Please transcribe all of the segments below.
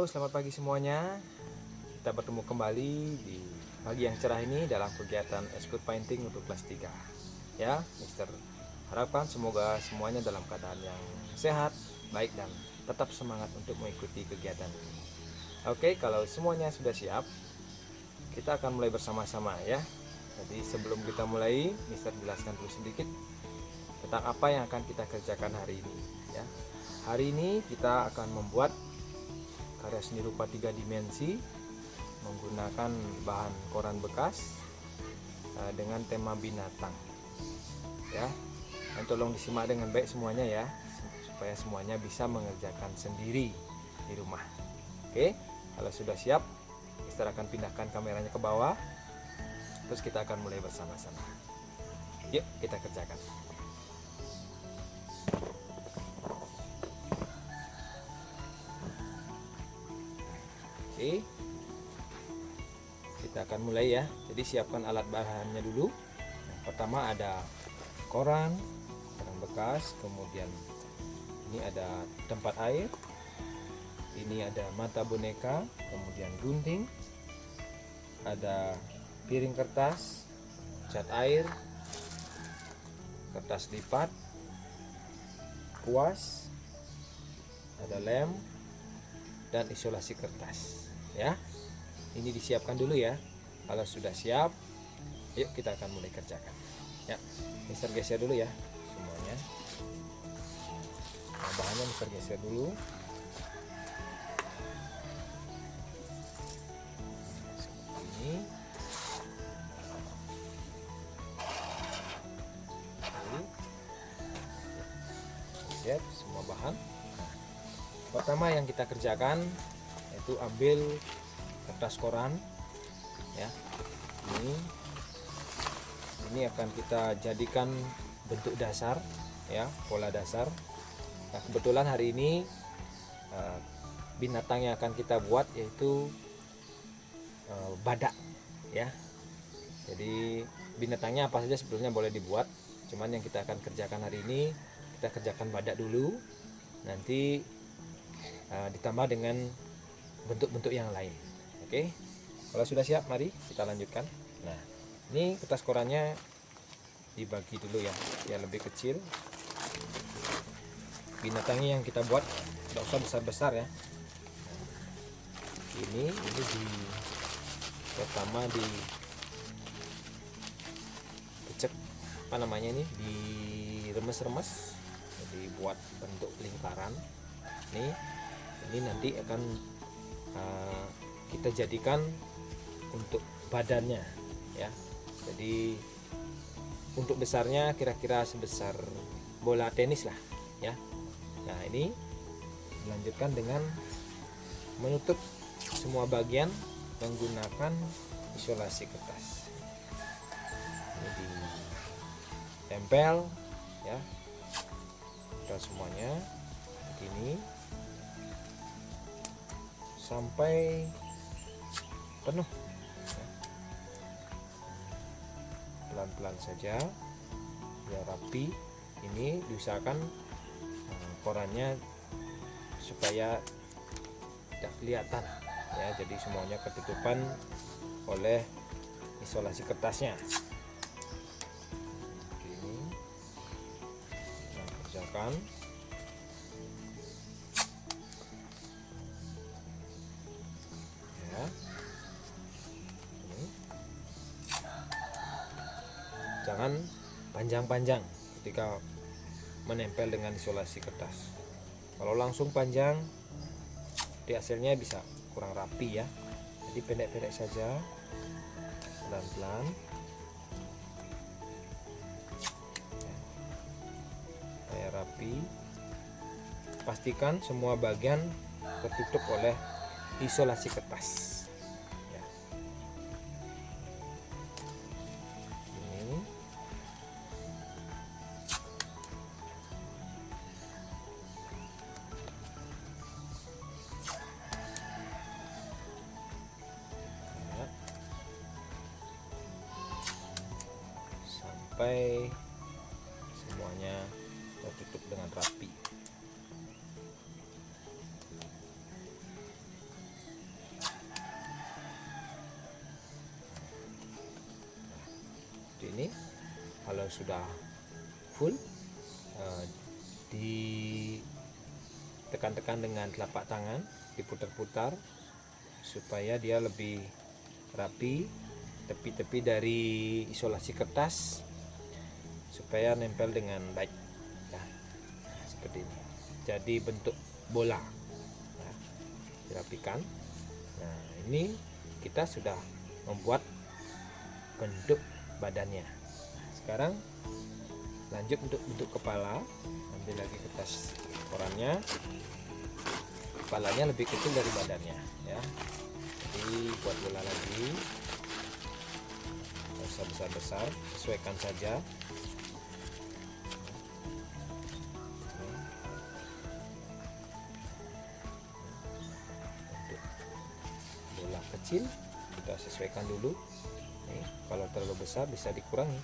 selamat pagi semuanya. Kita bertemu kembali di pagi yang cerah ini dalam kegiatan School Painting untuk kelas 3. Ya, Mister harapkan semoga semuanya dalam keadaan yang sehat, baik dan tetap semangat untuk mengikuti kegiatan ini. Oke, kalau semuanya sudah siap, kita akan mulai bersama-sama ya. Jadi sebelum kita mulai, Mister jelaskan dulu sedikit tentang apa yang akan kita kerjakan hari ini ya. Hari ini kita akan membuat karya seni rupa 3 dimensi menggunakan bahan koran bekas dengan tema binatang ya. Dan tolong disimak dengan baik semuanya ya, supaya semuanya bisa mengerjakan sendiri di rumah. Oke, kalau sudah siap, Mister akan pindahkan kameranya ke bawah, terus kita akan mulai bersama-sama. Yuk kita kerjakan. Oke, kita akan mulai ya. Jadi siapkan alat bahannya dulu. Yang pertama ada koran bekas, kemudian ini ada tempat air, ini ada mata boneka, kemudian gunting, ada piring kertas, cat air, kertas lipat, kuas, ada lem, dan isolasi kertas ya. Ini disiapkan dulu ya. Kalau sudah siap, yuk kita akan mulai kerjakan ya. Mister geser dulu ya semuanya. Nah, bahannya Mister geser dulu seperti ini. Siap semua bahan. Pertama yang kita kerjakan yaitu ambil kertas koran ya. Ini akan kita jadikan bentuk dasar ya, pola dasar. Nah, kebetulan hari ini binatang yang akan kita buat yaitu badak ya. Jadi binatangnya apa saja sebetulnya boleh dibuat, cuman yang kita akan kerjakan hari ini, kita kerjakan badak dulu, nanti ditambah dengan bentuk-bentuk yang lain. Oke, kalau sudah siap mari kita lanjutkan. Nah, ini kertas korannya dibagi dulu ya, biar lebih kecil. Binatangnya yang kita buat tidak usah besar-besar ya. Ini pertama dicek apa namanya, ini diremes-remes, jadi buat bentuk lingkaran. Ini nanti akan kita jadikan untuk badannya ya. Jadi untuk besarnya kira-kira sebesar bola tenis lah ya. Nah, ini dilanjutkan dengan menutup semua bagian menggunakan isolasi kertas. Ini ditempel ya, tempel semuanya begini sampai penuh ya. Pelan-pelan saja biar rapi. Ini diusahakan korannya supaya tidak kelihatan ya, jadi semuanya ketutupan oleh isolasi kertasnya. Ini kita kerjakan. Jangan panjang-panjang ketika menempel dengan isolasi kertas. Kalau langsung panjang, di hasilnya bisa kurang rapi ya. Jadi pendek-pendek saja, pelan-pelan. Supaya rapi. Pastikan semua bagian tertutup oleh isolasi kertas. Sampai semuanya tertutup dengan rapi. seperti ini. Kalau sudah full, ditekan-tekan dengan telapak tangan, diputar-putar supaya dia lebih rapi tepi-tepi dari isolasi kertas supaya nempel dengan baik. Nah, seperti ini. Jadi bentuk bola. Nah, dirapikan. Nah, ini kita sudah membuat bentuk badannya. Sekarang lanjut untuk bentuk kepala. Ambil lagi kertas korannya. Kepalanya lebih kecil dari badannya, ya. Jadi buat bola lagi. Nggak usah besar-besar, sesuaikan saja. Untuk bola kecil kita sesuaikan dulu. Nih, kalau terlalu besar bisa dikurangi.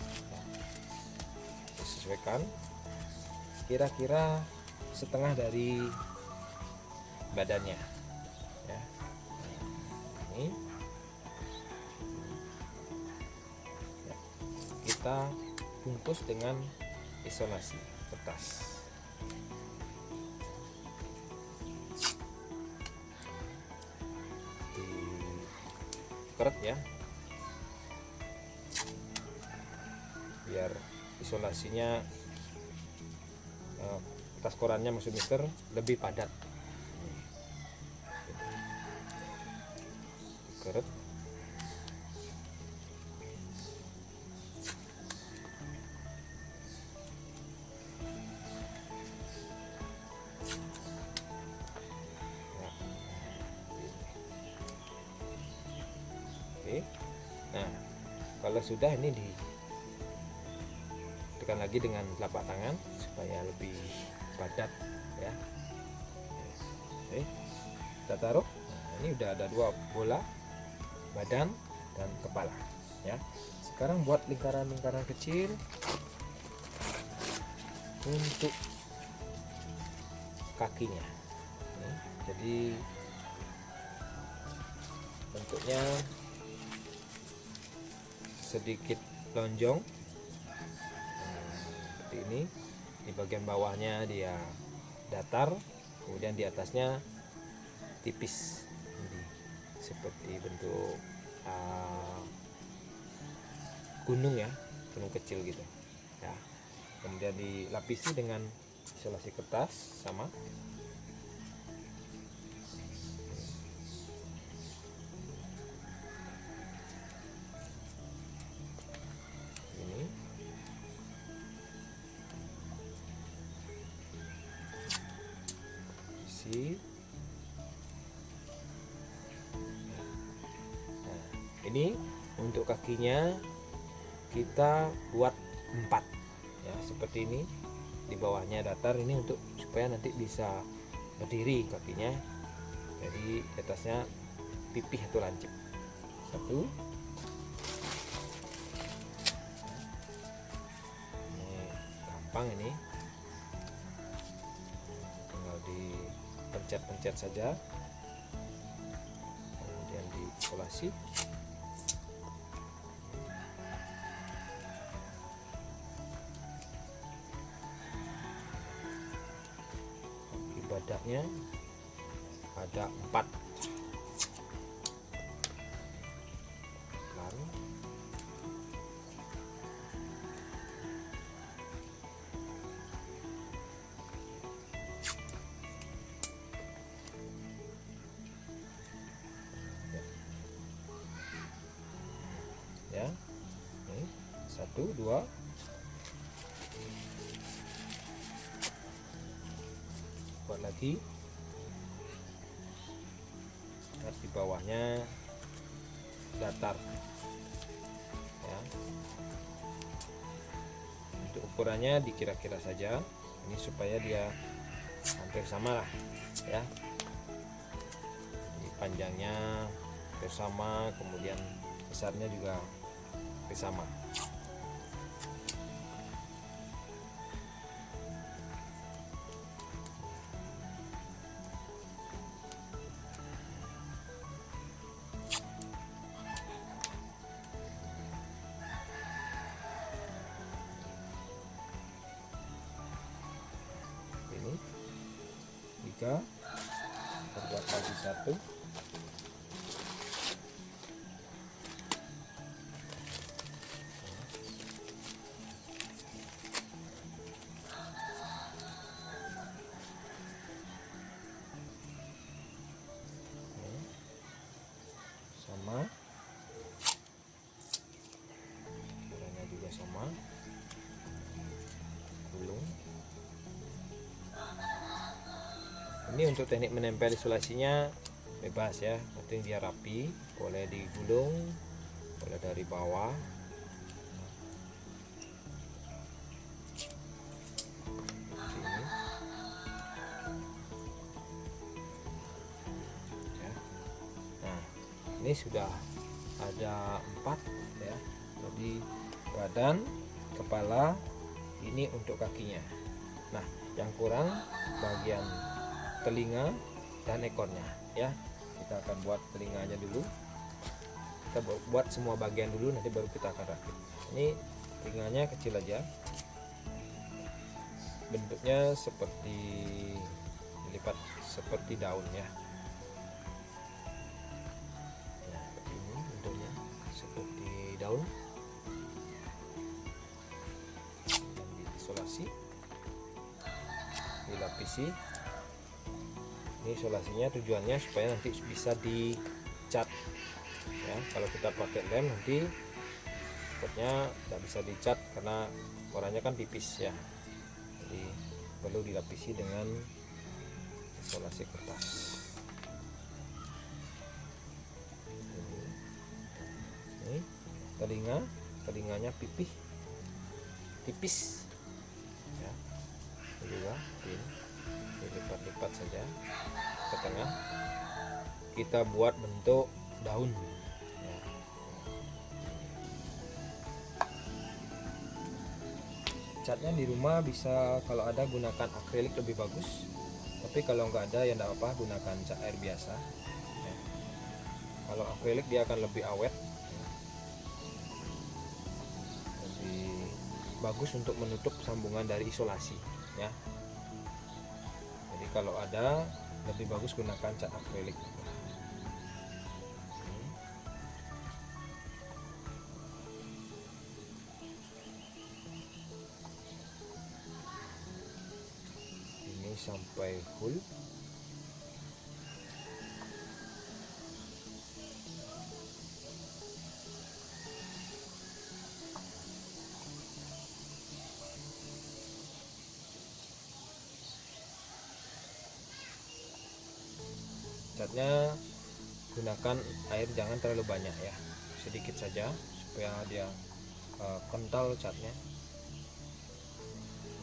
Disesuaikan kira-kira setengah dari badannya, ya. Ini ya, kita bungkus dengan isolasi kertas. Dikeret ya, biar isolasinya kertas korannya maksud mister lebih padat. Dikeret. Oke. Nah, kalau sudah ini ditekan lagi dengan telapak tangan supaya lebih padat, ya. Oke, kita taruh. Nah, ini udah ada 2 bola, badan dan kepala, ya. Sekarang buat lingkaran-lingkaran kecil untuk kakinya. Nih, jadi bentuknya sedikit lonjong seperti ini. Di bagian bawahnya dia datar, kemudian di atasnya tipis, seperti bentuk gunung, ya, gunung kecil gitu, ya. Kemudian dilapisi dengan isolasi kertas sama. Nah, ini untuk kakinya kita buat 4, ya, seperti ini. Di bawahnya datar, ini untuk supaya nanti bisa berdiri kakinya. Jadi di atasnya pipih atau lancip. 1. Ini gampang ini. Pencet-pencet saja, kemudian diisolasi. Ibadahnya ada 4. Lalu ya, ini 1, 2, buat lagi. Nah, di bawahnya datar, ya. Untuk ukurannya dikira-kira saja, ini supaya dia hampir sama lah, ya. Ini panjangnya hampir sama, kemudian besarnya juga sama. 3, buat lagi 1. Sama, caranya juga sama, gulung. Ini untuk teknik menempel isolasinya bebas ya, penting dia rapi, boleh digulung, boleh dari bawah. Ini. Ya. Nah, ini sudah ada 4 ya. Jadi badan, kepala, ini untuk kakinya. Nah, yang kurang bagian telinga dan ekornya ya. Kita akan buat telinganya dulu, kita buat semua bagian dulu, nanti baru kita akan rakit. Ini telinganya kecil aja, bentuknya seperti dilipat seperti daun ya. Nah, seperti ini bentuknya, seperti daun. Dan diisolasi, dilapisi. Ini isolasinya tujuannya supaya nanti bisa dicat ya. Kalau kita pakai lem nanti takutnya tidak bisa dicat karena warnanya kan tipis ya, jadi perlu dilapisi dengan isolasi kertas. Ini telinganya tipis ya. Ini juga dilipat-lipat saja ke tengah, kita buat bentuk daun ya. Catnya di rumah bisa, kalau ada gunakan akrilik lebih bagus, tapi kalau nggak ada ya enggak apa, gunakan cat air biasa ya. Kalau akrilik dia akan lebih awet, lebih bagus untuk menutup sambungan dari isolasi ya. Jadi kalau ada, lebih bagus gunakan cat akrilik. Ini sampai full. Catnya gunakan air jangan terlalu banyak ya, sedikit saja supaya dia kental catnya.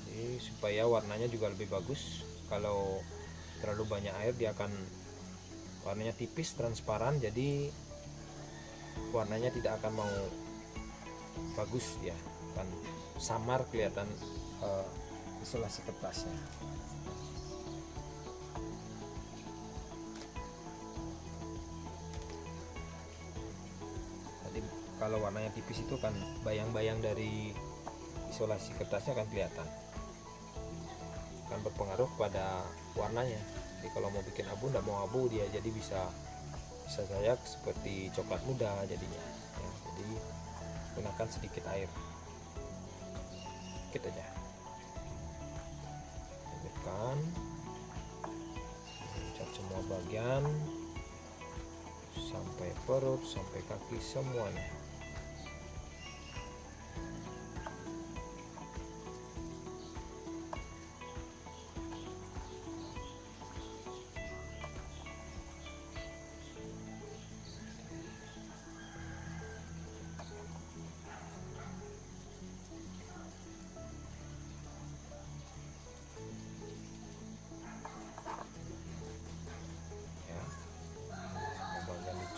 Jadi supaya warnanya juga lebih bagus. Kalau terlalu banyak air dia akan warnanya tipis transparan, jadi warnanya tidak akan mau bagus ya, akan samar kelihatan isolasi kertasnya. Kalau warnanya tipis itu kan bayang-bayang dari isolasi kertasnya akan kelihatan, kan berpengaruh pada warnanya. Jadi kalau mau bikin abu, tidak mau abu dia, jadi bisa saja seperti coklat muda jadinya ya. Jadi gunakan sedikit air, sedikit aja, tekan, cat semua bagian sampai perut, sampai kaki semuanya.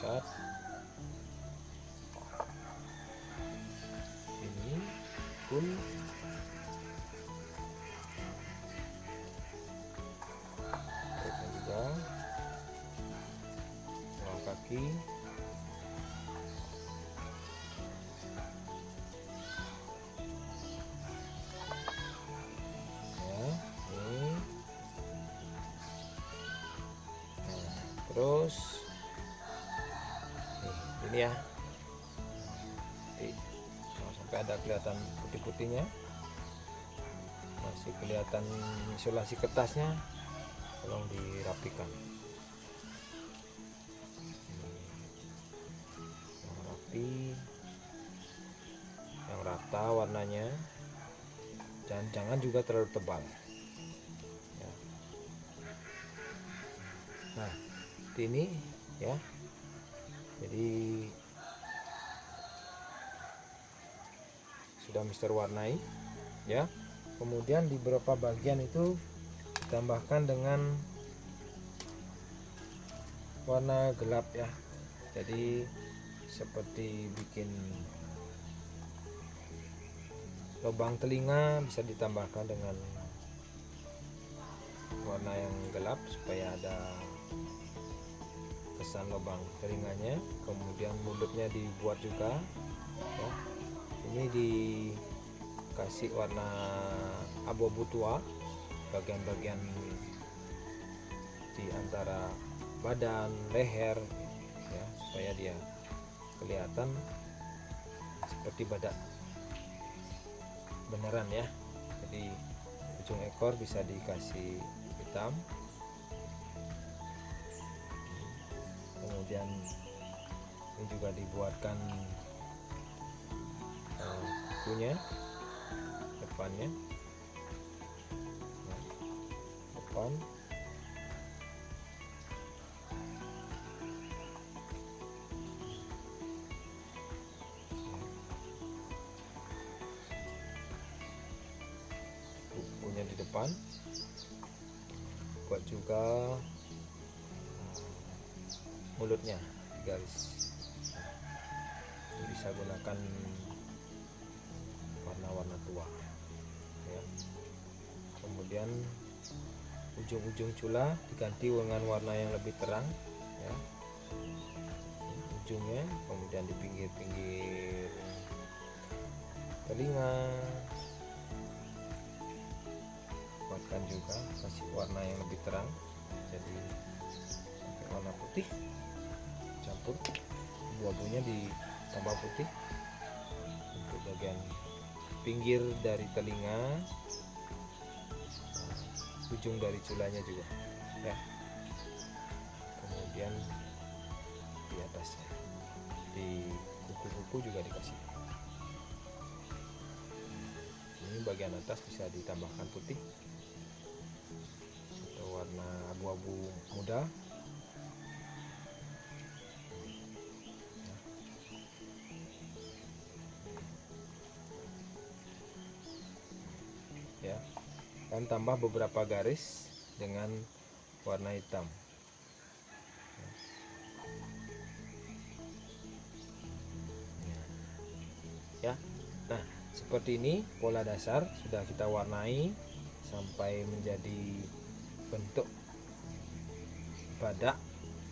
Cat ini pun juga bawah kaki ya. Ini Terus ini ya, sampai ada kelihatan putih-putihnya, masih kelihatan isolasi kertasnya, tolong dirapikan. Yang rapi, yang rata warnanya, jangan juga terlalu tebal ya. Nah ini ya, jadi sudah Mister warnai ya. Kemudian di beberapa bagian itu ditambahkan dengan warna gelap ya, jadi seperti bikin lubang telinga bisa ditambahkan dengan warna yang gelap supaya ada kesan lubang telinganya. Kemudian mulutnya dibuat juga ya. Ini dikasih warna abu-abu tua bagian-bagian di antara badan, leher ya, supaya dia kelihatan seperti badak beneran ya. Jadi ujung ekor bisa dikasih hitam, kemudian ini juga dibuatkan kukunya depannya ya, depan kukunya di depan, buat juga mulutnya garis. Ini bisa gunakan warna-warna tua ya. Kemudian ujung-ujung cula diganti dengan warna yang lebih terang ya, ujungnya. Kemudian di pinggir-pinggir telinga buatkan juga, kasih warna yang lebih terang, jadi warna putih campur abu-abunya ditambah putih. Untuk bagian pinggir dari telinga, ujung dari culanya juga ya. Kemudian di atasnya, di kuku-kuku juga dikasih. Ini bagian atas bisa ditambahkan putih atau warna abu-abu muda ya, dan tambah beberapa garis dengan warna hitam ya. Nah seperti ini pola dasar sudah kita warnai sampai menjadi bentuk badak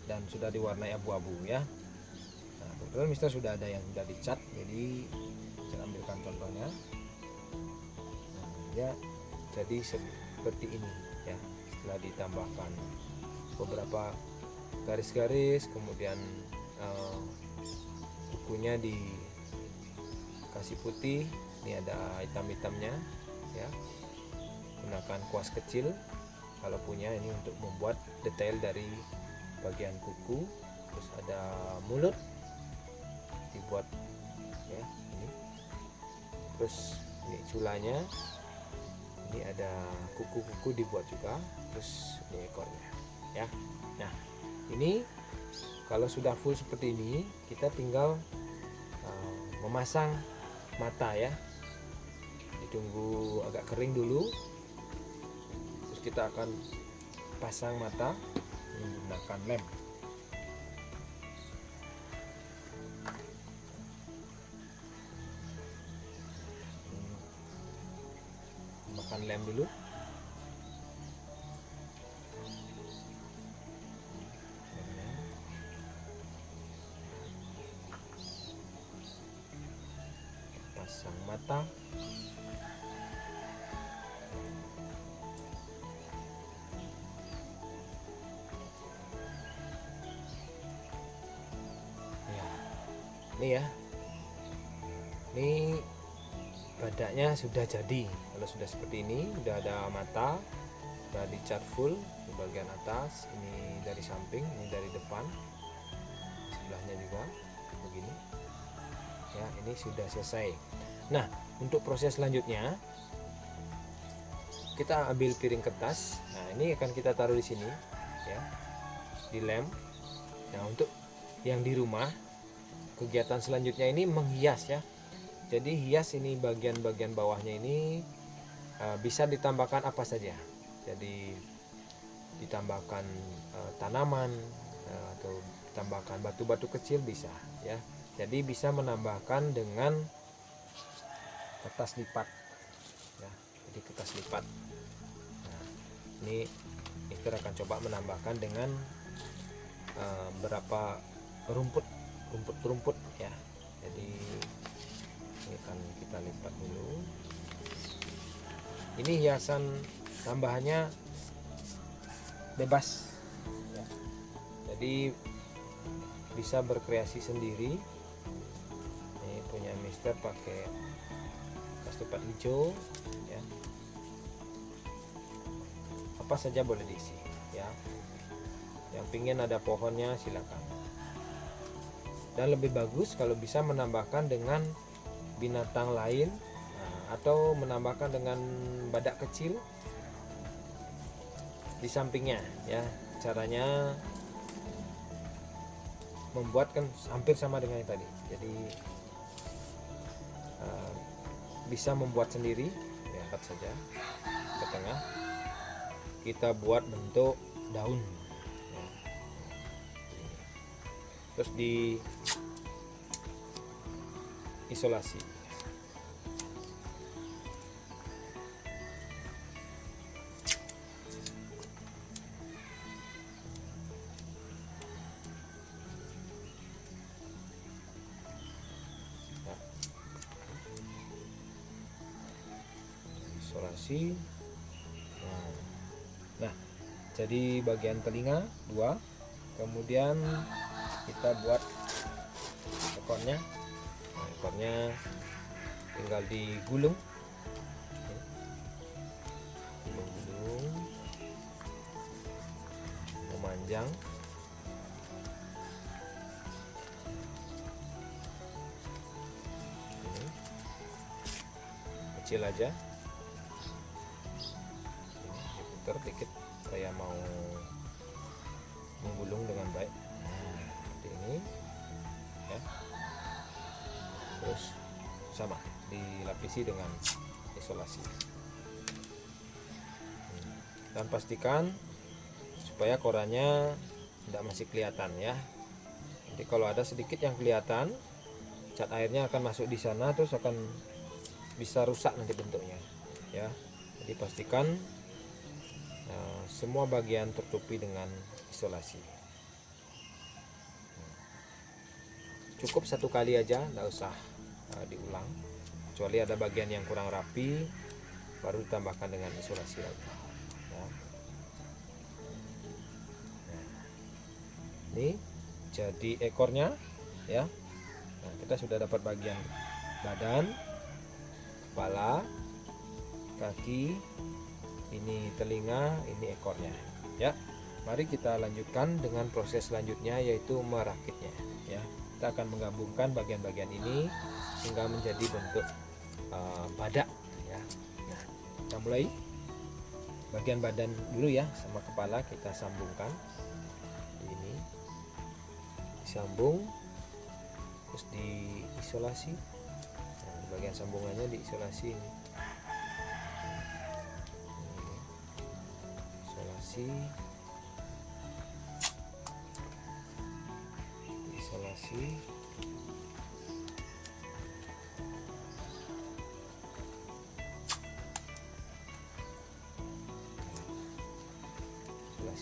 dan sudah diwarnai abu-abu ya. Nah kebetulan Mister sudah ada yang sudah dicat, jadi saya ambilkan contohnya ya. Jadi seperti ini ya, setelah ditambahkan beberapa garis-garis, kemudian kukunya dikasih putih, ini ada hitam-hitamnya ya. Gunakan kuas kecil kalau punya ini untuk membuat detail dari bagian kuku. Terus ada mulut dibuat ya ini, terus ini culanya, ini ada kuku-kuku dibuat juga, terus ini ekornya ya. Nah ini kalau sudah full seperti ini, kita tinggal memasang mata ya. Ditunggu agak kering dulu, terus kita akan pasang mata menggunakan lem. Makan lem dulu. Pasang mata. Ini ya, ini badaknya sudah jadi. Kalau sudah seperti ini, udah ada mata, udah dicat full di bagian atas, ini dari samping, ini dari depan, sebelahnya juga begini ya. Ini sudah selesai. Nah, untuk proses selanjutnya kita ambil piring kertas. Nah, ini akan kita taruh di sini ya, di lem. Nah, untuk yang di rumah, kegiatan selanjutnya ini menghias ya. Jadi hias ini bagian-bagian bawahnya ini bisa ditambahkan apa saja. Jadi ditambahkan tanaman atau ditambahkan batu-batu kecil bisa ya. Jadi bisa menambahkan dengan kertas lipat ya. Jadi kertas lipat. Nah, ini Mister akan coba menambahkan dengan berapa rumput ya. Jadi ini akan kita lipat dulu. Ini hiasan tambahannya bebas ya. Jadi bisa berkreasi sendiri. Ini punya Mister pakai kertas lipat hijau ya. Apa saja boleh diisi ya. Yang pingin ada pohonnya silakan. Dan lebih bagus kalau bisa menambahkan dengan binatang lain atau menambahkan dengan badak kecil di sampingnya ya. Caranya membuat kan hampir sama dengan yang tadi. Jadi bisa membuat sendiri. Diangkat saja ke tengah. Kita buat bentuk daun ya. Terus di isolasi. Isolasi. Nah, jadi bagian telinga 2, kemudian kita buat ekornya. Nah, ekornya tinggal digulung, gulung-gulung, memanjang. Ini kecil aja. Diputar dikit, saya mau menggulung dengan baik. Nah, seperti ini ya. Terus sama dilapisi dengan isolasi. Dan pastikan supaya korannya tidak masih kelihatan ya. Nanti kalau ada sedikit yang kelihatan, cat airnya akan masuk di sana, terus akan bisa rusak nanti bentuknya ya. Jadi pastikan semua bagian tertutupi dengan isolasi. Cukup 1 kali aja, tidak usah diulang. Kecuali ada bagian yang kurang rapi, baru ditambahkan dengan isolasi lagi ya. Nah, ini jadi ekornya ya. Nah, kita sudah dapat bagian badan, kepala, kaki, ini telinga, ini ekornya ya. Mari kita lanjutkan dengan proses selanjutnya, yaitu merakitnya ya. Kita akan menggabungkan bagian-bagian ini hingga menjadi bentuk badak ya. Nah, kita mulai bagian badan dulu ya, sama kepala kita sambungkan. Ini disambung, terus diisolasi. Nah, bagian sambungannya diisolasi ini. Isolasi. Isolasi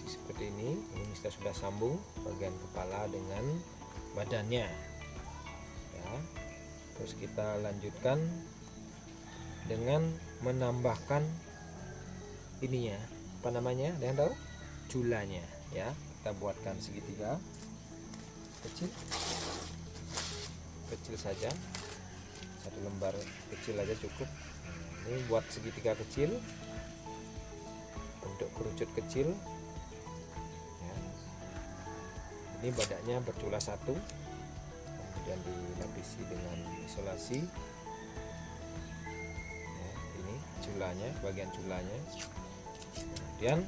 seperti ini. Ini kita sudah sambung bagian kepala dengan badannya ya. Terus kita lanjutkan dengan menambahkan ininya, apa namanya, ada yang tahu? Culanya ya. Kita buatkan segitiga kecil. kecil saja, 1 lembar kecil aja cukup. Ini buat segitiga kecil, bentuk kerucut kecil ya. Ini badannya bercula 1, kemudian dilapisi dengan isolasi ya. Ini culanya, bagian culanya. Kemudian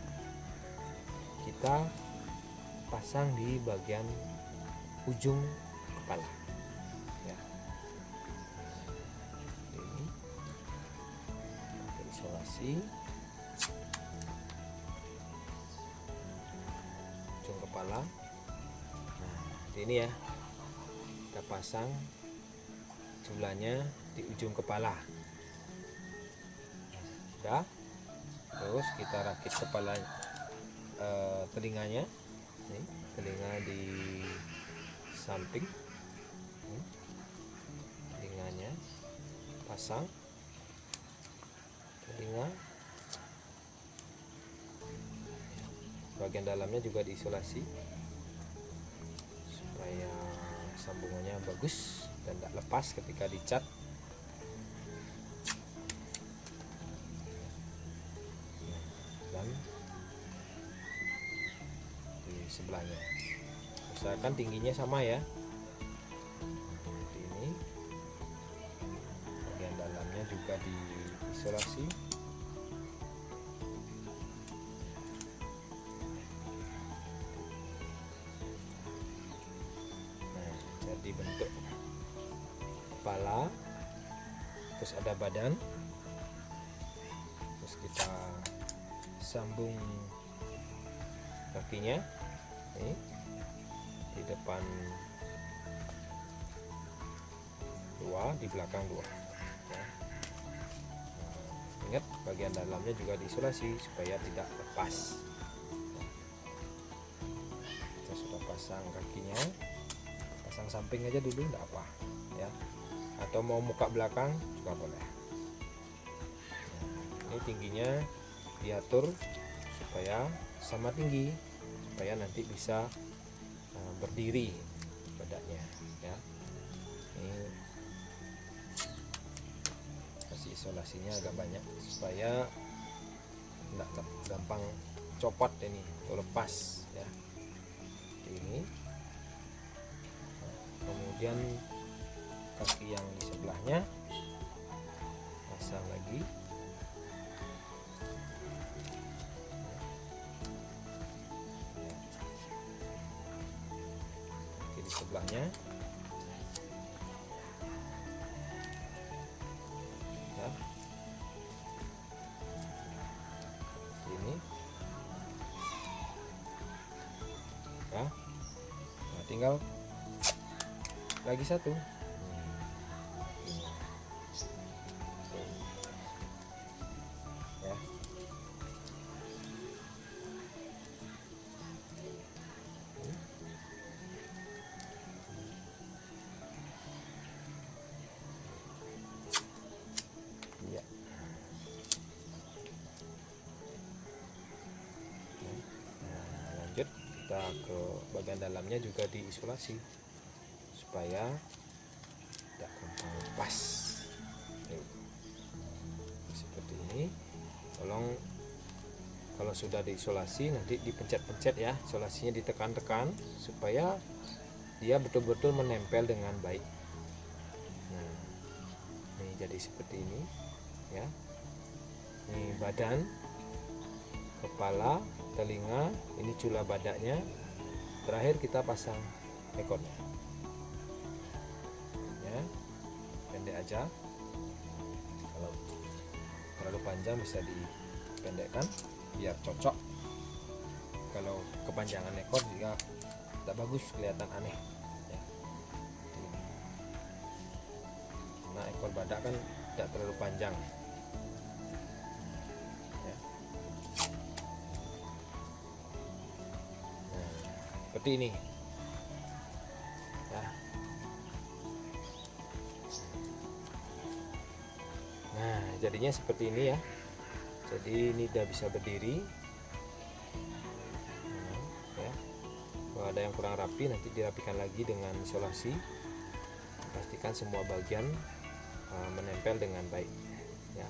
kita pasang di bagian ujung kepala ya. Ini isolasi ujung kepala. Nah, ini ya, kita pasang culanya di ujung kepala. Sudah. Terus kita rakit kepala, telinganya. Nih, telinga di samping, telinganya pasang, telinga bagian dalamnya juga diisolasi supaya sambungannya bagus dan tidak lepas ketika dicat. Dan di sebelahnya usahakan tingginya sama ya. Seperti ini, bagian dalamnya juga diisolasi. Nah, jadi bentuk kepala, terus ada badan, terus kita sambung kakinya ini di depan 2, di belakang 2 ya. Ingat bagian dalamnya juga diisolasi supaya tidak lepas. Kita sudah pasang kakinya, pasang samping aja dulu enggak apa ya, atau mau muka belakang juga boleh. Ini tingginya diatur supaya sama tinggi, supaya nanti bisa berdiri badannya ya. Ini kasih isolasinya agak banyak supaya tidak gampang copot ini atau lepas ya. Ini kemudian kaki yang di sebelahnya pasang lagi. Sebelahnya ya. Ini ya. Nah, tinggal lagi 1 ya. Lanjut kita ke bagian dalamnya juga diisolasi supaya tidak gampang lepas. Seperti ini. Tolong kalau sudah diisolasi nanti dipencet-pencet ya, isolasinya ditekan-tekan supaya dia betul-betul menempel dengan baik. Nah, ini jadi seperti ini ya. Ini badan, kepala, telinga, ini cula badaknya. Terakhir kita pasang ekornya ya, pendek aja. Kalau terlalu panjang bisa dipendekkan biar cocok. Kalau kepanjangan ekor juga tidak bagus, kelihatan aneh ya. Karena ekor badak kan tidak terlalu panjang ya. Nah, seperti ini ya. Nah, jadinya seperti ini ya. Jadi ini udah bisa berdiri. Nah, ya. Kalau ada yang kurang rapi nanti dirapikan lagi dengan isolasi. pastikan semua bagian menempel dengan baik ya.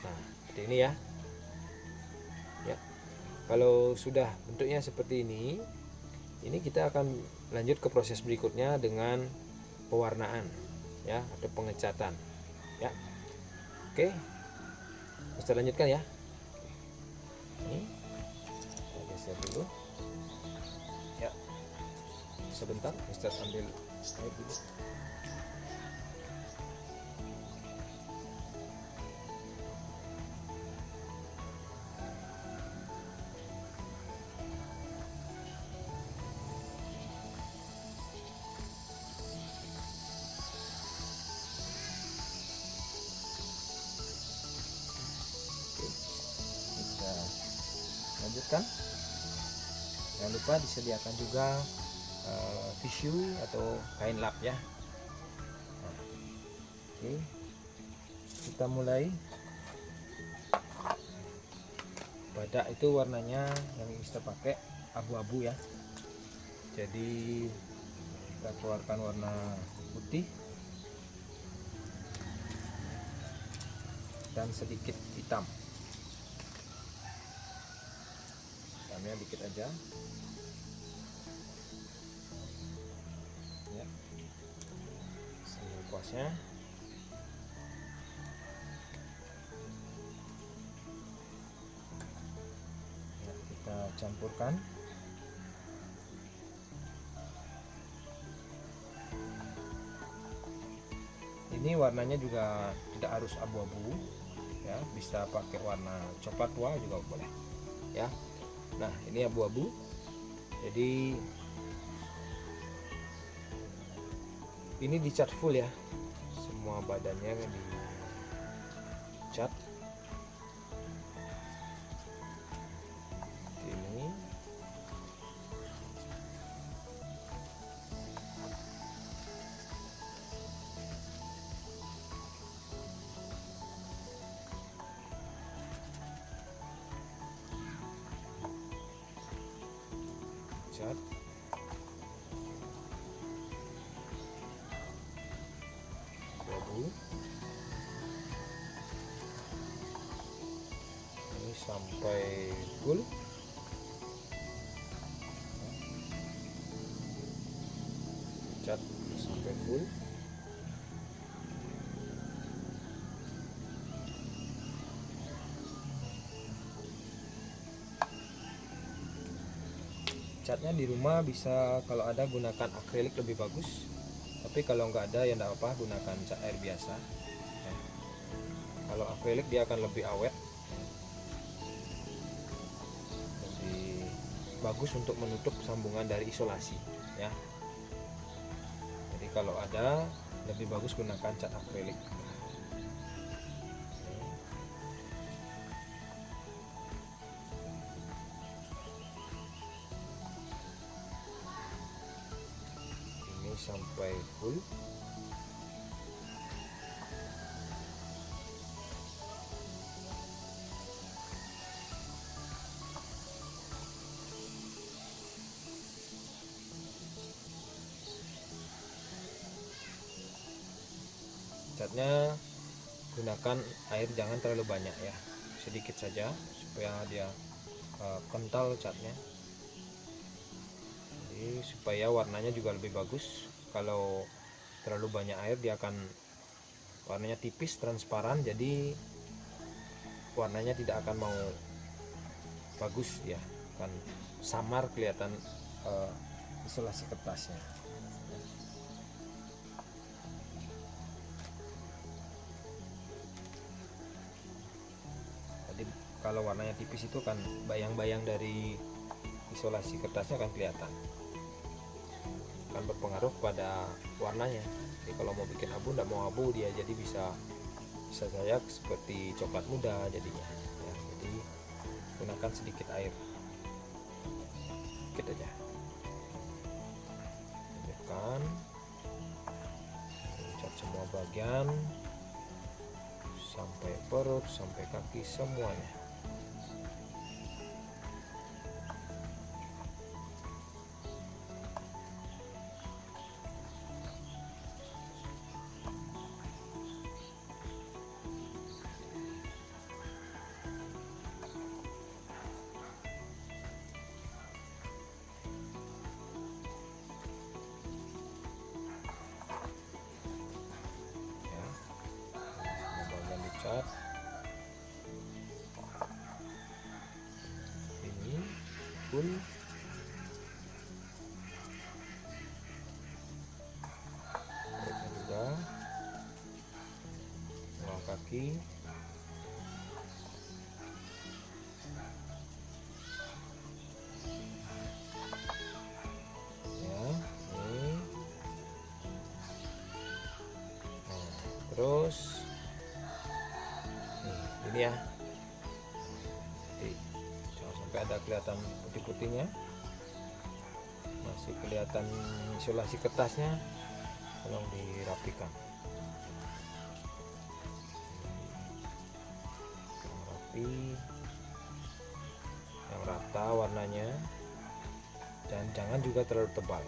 Nah, seperti ini ya. Ya. Kalau sudah bentuknya seperti ini kita akan lanjut ke proses berikutnya dengan pewarnaan ya, atau pengecatan ya. Oke, kita lanjutkan ya. Ini kita geser dulu ya, sebentar Mister ambil air dulu. Lanjutkan. Jangan lupa disediakan juga tisu atau kain lap ya. Nah, oke, kita mulai. Badak itu warnanya yang kita pakai abu-abu ya, jadi kita keluarkan warna putih dan sedikit hitam. Hitamnya dikit aja ya, sepuasnya. Ya, kita campurkan. Ini warnanya juga tidak harus abu-abu ya, bisa pakai warna coklat tua juga boleh ya. Nah, ini abu-abu, jadi ini dicat full ya, semua badannya dicat ini. Cat abu ini sampai full. Cat sampai full. Catnya di rumah bisa, kalau ada gunakan akrilik lebih bagus, tapi kalau nggak ada ya nggak apa, gunakan cat air biasa ya. Kalau akrilik dia akan lebih awet, lebih bagus untuk menutup sambungan dari isolasi ya. Jadi kalau ada lebih bagus gunakan cat akrilik. Sampai full. Catnya gunakan air jangan terlalu banyak ya, sedikit saja supaya dia kental catnya. Jadi supaya warnanya juga lebih bagus. Kalau terlalu banyak air dia akan warnanya tipis transparan, jadi warnanya tidak akan mau bagus ya, kan samar kelihatan isolasi kertasnya. Jadi kalau warnanya tipis itu kan bayang-bayang dari isolasi kertasnya akan kelihatan, akan berpengaruh pada warnanya. Jadi kalau mau bikin abu, tidak mau abu dia, jadi bisa saya seperti coklat muda jadinya ya. Jadi gunakan sedikit air, sedikit aja. Tekan, cat semua bagian sampai perut, sampai kaki semuanya. lihat ini pun juga bawah kaki. Terus ini ya, jangan sampai ada kelihatan putih-putihnya, masih kelihatan isolasi kertasnya, tolong dirapikan. Yang rapi, yang rata warnanya, dan jangan juga terlalu tebal.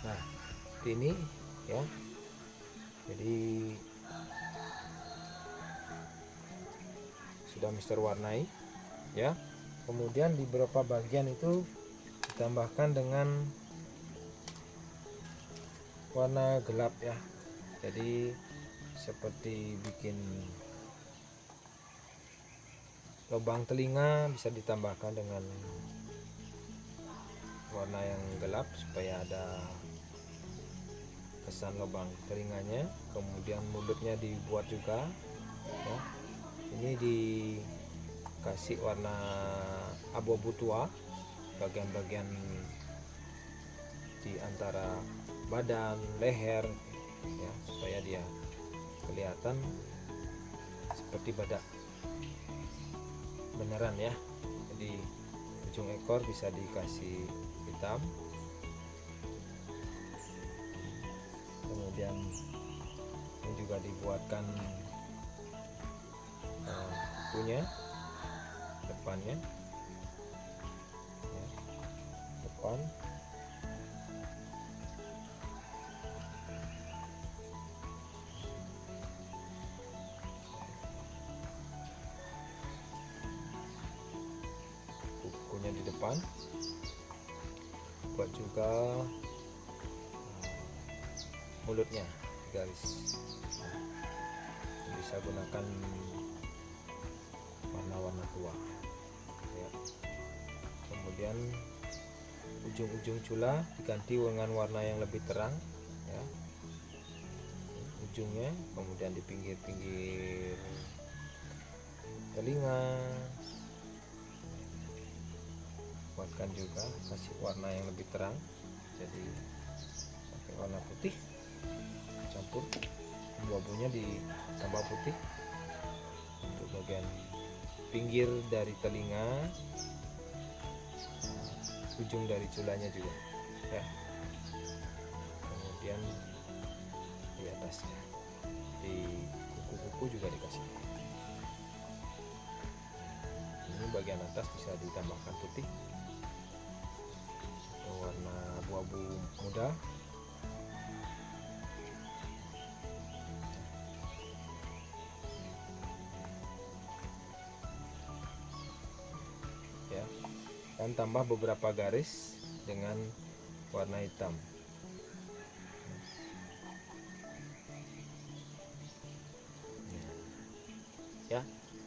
Nah ini ya, jadi sudah Mister warnai ya. Kemudian di beberapa bagian itu ditambahkan dengan warna gelap ya, jadi seperti bikin lubang telinga bisa ditambahkan dengan warna yang gelap supaya ada kesan lubang telinganya. Kemudian mulutnya dibuat juga ya. Ini dikasih warna abu-abu tua bagian-bagian di antara badan, leher ya, supaya dia kelihatan seperti badak beneran ya. Jadi ujung ekor bisa dikasih hitam. Kemudian ini juga dibuatkan kukunya depannya ya, depan. Kukunya di depan, buat juga mulutnya garis. Bisa gunakan warna-warna tua ya. Kemudian ujung-ujung cula diganti dengan warna yang lebih terang ya, ujungnya. Kemudian di pinggir-pinggir telinga buatkan juga, kasih warna yang lebih terang, jadi pakai warna putih campur, abu-abunya ditambah putih untuk bagian pinggir dari telinga, ujung dari culanya juga ya. Kemudian di atasnya, di kuku-kuku juga dikasih. Ini bagian atas bisa ditambahkan putih atau warna abu-abu muda. Dan tambah beberapa garis dengan warna hitam ya.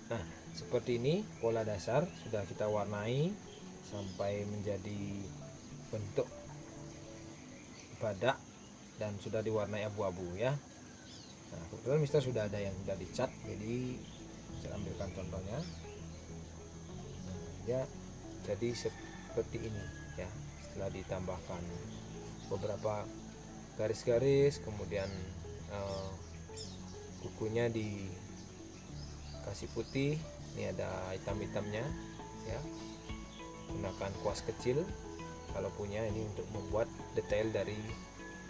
Nah seperti ini pola dasar sudah kita warnai sampai menjadi bentuk badak dan sudah diwarnai abu-abu ya. Nah kebetulan Mister sudah ada yang sudah dicat, jadi saya ambilkan contohnya ya. Jadi seperti ini ya, setelah ditambahkan beberapa garis-garis, kemudian kukunya dikasih putih, ini ada hitam-hitamnya ya. Gunakan kuas kecil kalau punya, ini untuk membuat detail dari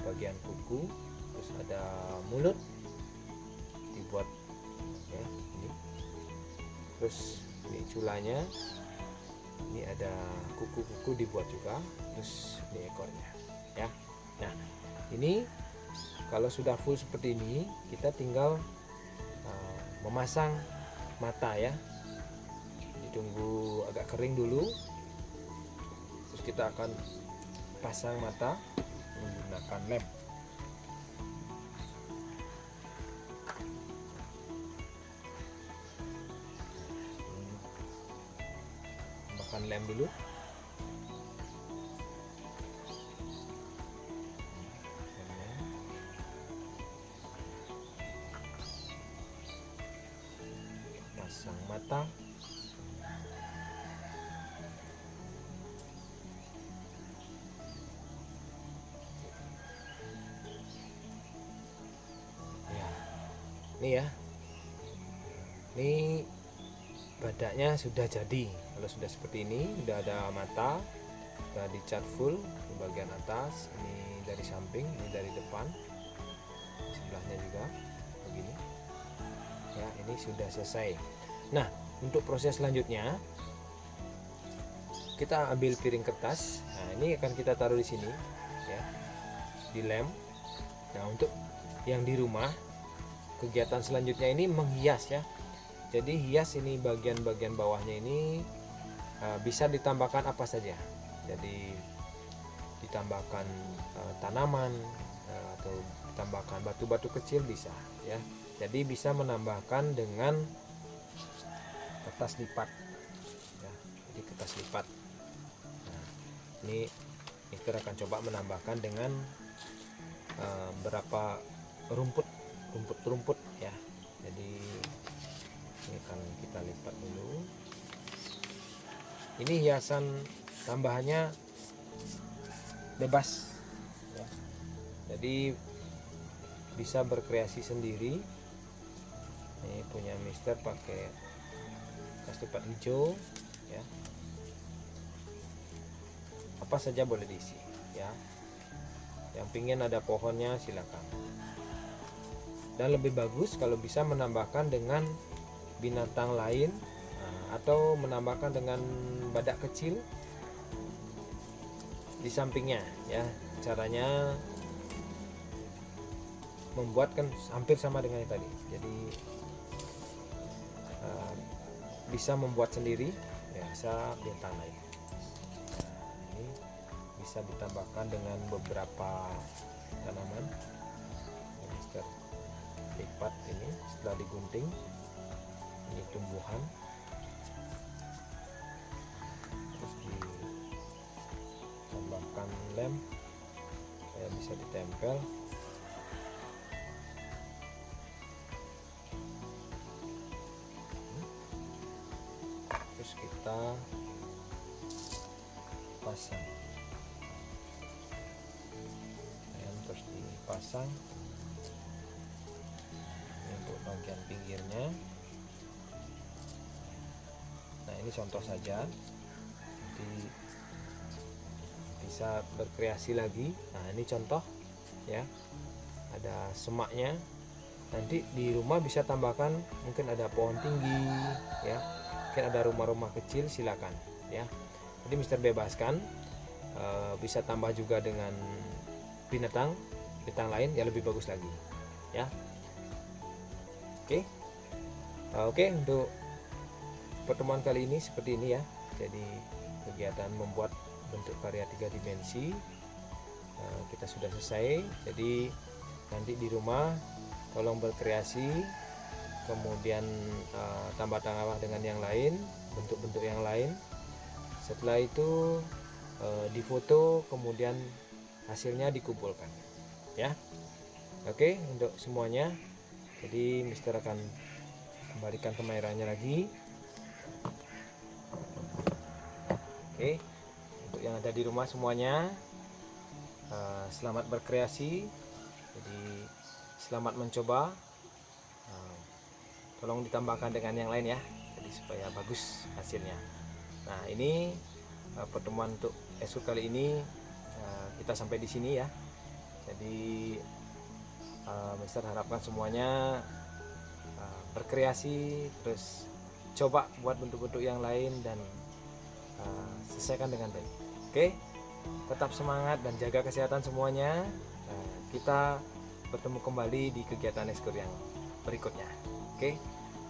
bagian kuku. Terus ada mulut dibuat ya ini. Terus ini culanya, ini ada kuku-kuku dibuat juga, terus ini ekornya ya. Nah ini kalau sudah full seperti ini, kita tinggal memasang mata ya. Ditunggu agak kering dulu, terus kita akan pasang mata menggunakan lem. lem dulu. Pasang mata. Ya, ini ya. Ini badaknya sudah jadi. Kalau sudah seperti ini, sudah ada mata, sudah dicat full di bagian atas, ini dari samping, ini dari depan, sebelahnya juga begini. Ya, ini sudah selesai. Nah, untuk proses selanjutnya, kita ambil piring kertas. Nah, ini akan kita taruh di sini, ya, di lem. Nah, untuk yang di rumah, kegiatan selanjutnya ini menghias ya. Jadi hias ini bagian-bagian bawahnya ini bisa ditambahkan apa saja. Jadi ditambahkan tanaman atau ditambahkan batu-batu kecil bisa ya. Jadi bisa menambahkan dengan kertas lipat ya. Jadi kertas lipat. Nah, ini Mister akan coba menambahkan dengan berapa rumput ya. Jadi ini akan kita lipat dulu. Ini hiasan tambahannya bebas ya. Jadi bisa berkreasi sendiri. Ini punya Mister pakai kertas lipat hijau ya. Apa saja boleh diisi ya. Yang pingin ada pohonnya silakan. Dan lebih bagus kalau bisa menambahkan dengan binatang lain atau menambahkan dengan badak kecil di sampingnya ya. Caranya membuatkan hampir sama dengan yang tadi. Jadi bisa membuat sendiri ya, bisa bintang lain. Nah, ini bisa ditambahkan dengan beberapa tanaman. Mister lipat ini setelah digunting. Ini tumbuhan, terus ditambahkan lem supaya bisa ditempel. Terus kita pasang dan terus dipasang. Ini untuk bagian pinggirnya. Nah, ini contoh saja, nanti bisa berkreasi lagi. Nah, ini contoh ya, ada semaknya. Nanti di rumah bisa tambahkan, mungkin ada pohon tinggi ya, mungkin ada rumah-rumah kecil, silakan ya. Jadi Mister bebaskan, bisa tambah juga dengan binatang lain ya, lebih bagus lagi ya. Oke, untuk pertemuan kali ini seperti ini ya. Jadi kegiatan membuat bentuk karya 3 dimensi kita sudah selesai. Jadi nanti di rumah tolong berkreasi, kemudian tambah-tambah dengan yang lain, bentuk-bentuk yang lain. Setelah itu difoto, kemudian hasilnya dikumpulkan ya. Oke, untuk semuanya. Jadi Mister akan kembalikan kameranya lagi. Oke, untuk yang ada di rumah semuanya, selamat berkreasi. Jadi selamat mencoba. Tolong ditambahkan dengan yang lain ya, jadi supaya bagus hasilnya. Nah, ini pertemuan untuk esur kali ini kita sampai di sini ya. Jadi Mister harapkan semuanya berkreasi, terus coba buat bentuk-bentuk yang lain dan selesaikan dengan baik. Oke, tetap semangat dan jaga kesehatan semuanya. Kita bertemu kembali di kegiatan eskur yang berikutnya. Oke,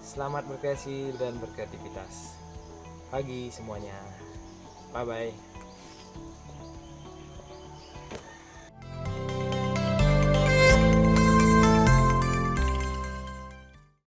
selamat berkreasi dan berkreativitas pagi semuanya. Bye bye.